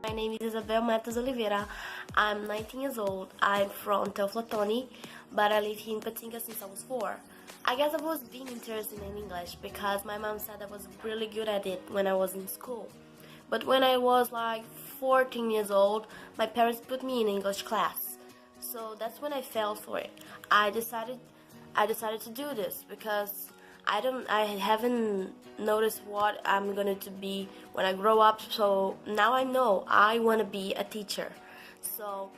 My name is ISABEL Matos Oliveira. I'm 19 years old. I'm from Teoflotone, but I live here in Patinga since I was 4. I guess I was being interested in English because my mom said I was really good at it when I was in school. But when I was like 14 years old, my parents put me in English class. So that's when I fell for it. I decided to do this because I haven't noticed what I'm going to be when I grow up, so now I know I want to be a teacher. So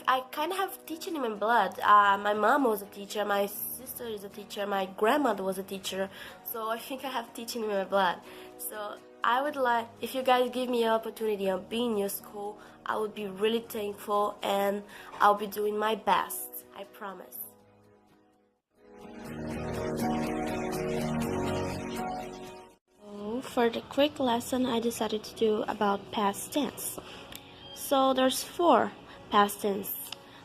I kind of have teaching in my blood. My mom was a teacher, my sister is a teacher, my grandmother was a teacher, so I think I have teaching in my blood. So I would like, if you guys give me an opportunity of being in your school, I would be really thankful and I'll be doing my best, I promise. For the quick lesson, I decided to do about past tense. So there's 4 past tense.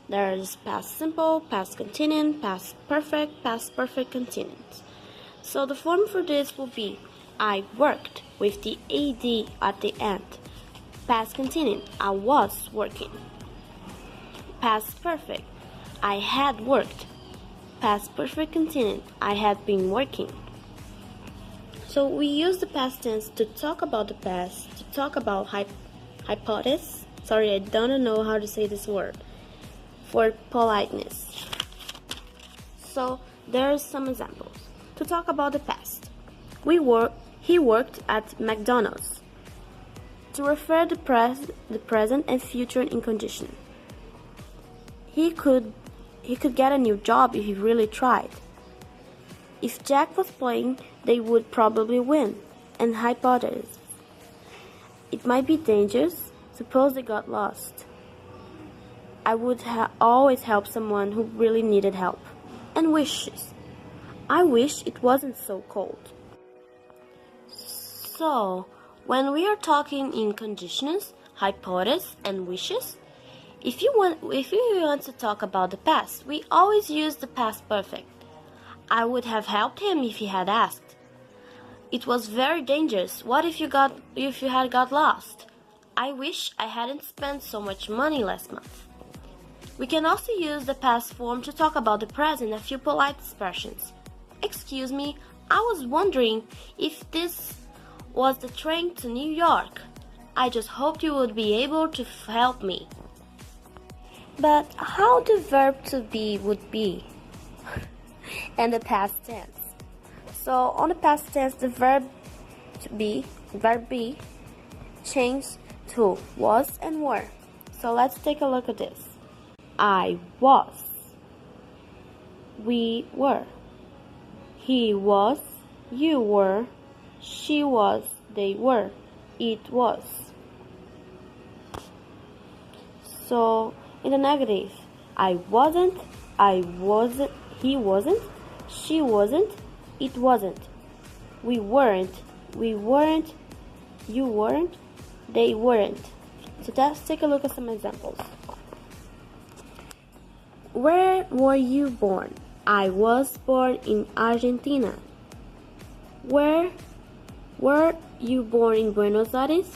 There's past simple, past continuous, past perfect continuous. So the form for this will be I worked with the AD at the end. Past continuous, I was working. Past perfect, I had worked. Past perfect continuous, I had been working. So we use the past tense to talk about the past, to talk about hypothesis. Sorry, I don't know how to say this word. For politeness. So there are some examples. To talk about the past, he worked at McDonald's. To refer the present and future in condition. He could get a new job if he really tried. If Jack was playing, they would probably win. And hypothesis. It might be dangerous. Suppose they got lost. I would always help someone who really needed help. And wishes. I wish it wasn't so cold. So, when we are talking in conditions, hypothesis, and wishes, if you want to talk about the past, we always use the past perfect. I would have helped him if he had asked. It was very dangerous. What if you had got lost? I wish I hadn't spent so much money last month. We can also use the past form to talk about the present, a few polite expressions. Excuse me, I was wondering if this was the train to New York. I just hoped you would be able to help me. But how the verb to be would be? And the past tense. So on the past tense, the verb be changed to was and were. So let's take a look at this. I was. We were. He was. You were. She was. They were. It was. So in the negative, I wasn't. He wasn't, she wasn't, it wasn't. We weren't, you weren't, they weren't. So let's take a look at some examples. Where were you born? I was born in Argentina. Were you born in Buenos Aires?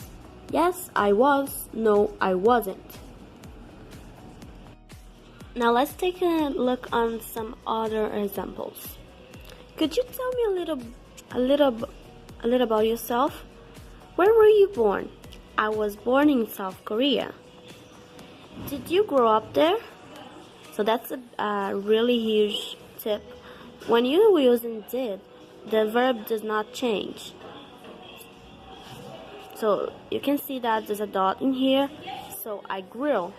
Yes, I was. No, I wasn't. Now let's take a look on some other examples. Could you tell me a little about yourself? Where were you born? I was born in South Korea. Did you grow up there? So that's a really huge tip. When you're using did, the verb does not change. So you can see that there's a dot in here. So I grew.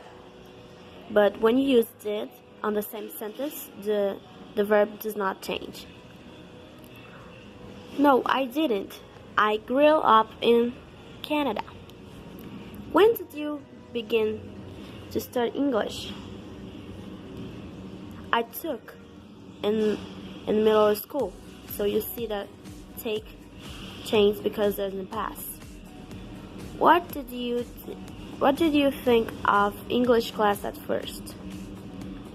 But when you use did on the same sentence, the verb does not change. No, I didn't. I grew up in Canada. When did you begin to study English? I took in middle school. So you see that take change because there's in the past. What did you think of English class at first?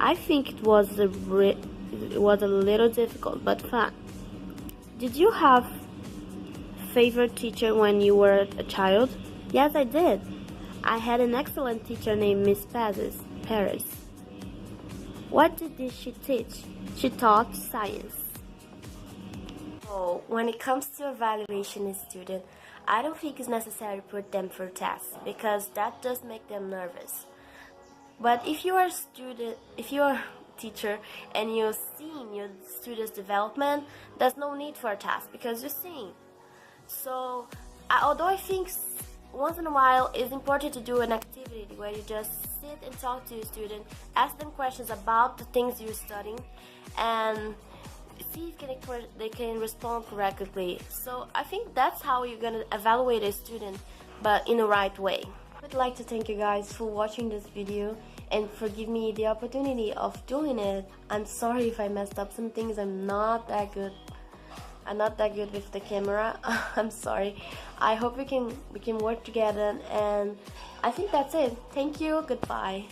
I think it was a little difficult but fun. Did you have a favorite teacher when you were a child? Yes, I did. I had an excellent teacher named Miss Paris. What did she teach? She taught science. So, when it comes to evaluation in students, I don't think it's necessary to put them for tests because that does make them nervous. But if you are a teacher and you're seeing your students' development, there's no need for a task because you're seeing. So, although I think once in a while it's important to do an activity where you just sit and talk to your student, ask them questions about the things you're studying, and see if they can respond correctly. So I think that's how you're gonna evaluate a student, but in the right way. I would like to thank you guys for watching this video and for giving me the opportunity of doing it. I'm sorry if I messed up some things. I'm not that good with the camera. I'm sorry. I hope we can work together, and I think that's it. Thank you. Goodbye.